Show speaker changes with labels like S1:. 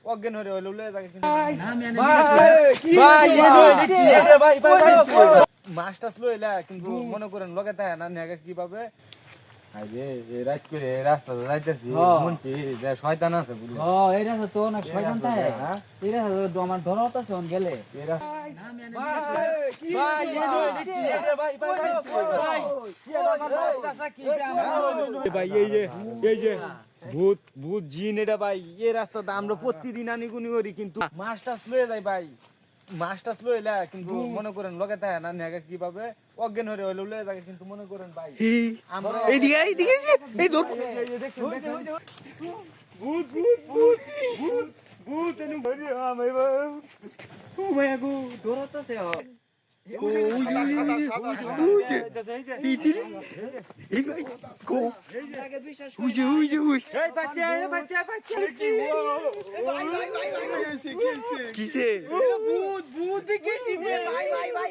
S1: অজ্ঞান হয়ে হইলো লয়ে যাকে কিন্তু মাস্টার্স লইলা কিন্তু মনে করেন লগে তাই না নেগা কিভাবে আইরে এই রাত করে রাস্তা যাইতেছি মনছি যে শয়তান আছে বুঝলি
S2: এই রাস্তা তো না শয়তান তাই এই রাস্তা তো আমার ধরতে শোন গেলে
S1: ভাই এই যে ভূত ভূত জিন এটা ভাই এই রাস্তাটা আমরা প্রতিদিন আনিগুনি করি কিন্তু মাস্টার্স লয়ে যাই ভাই মাস্টার্স লইলা কিন্তু মনে করেন লগে তাই না নেগা কিভাবে অজ্ঞান হয়ে হইলো লয়ে যাকে কিন্তু মনে করেন ভাই আমরা
S2: এইদিকে এই ধর
S1: ভূত ভূত ভূত ভূত ভূত এনু ধরি আমি
S2: ও ভাই গো ধরতে
S1: কিসে
S2: ভূত ভূত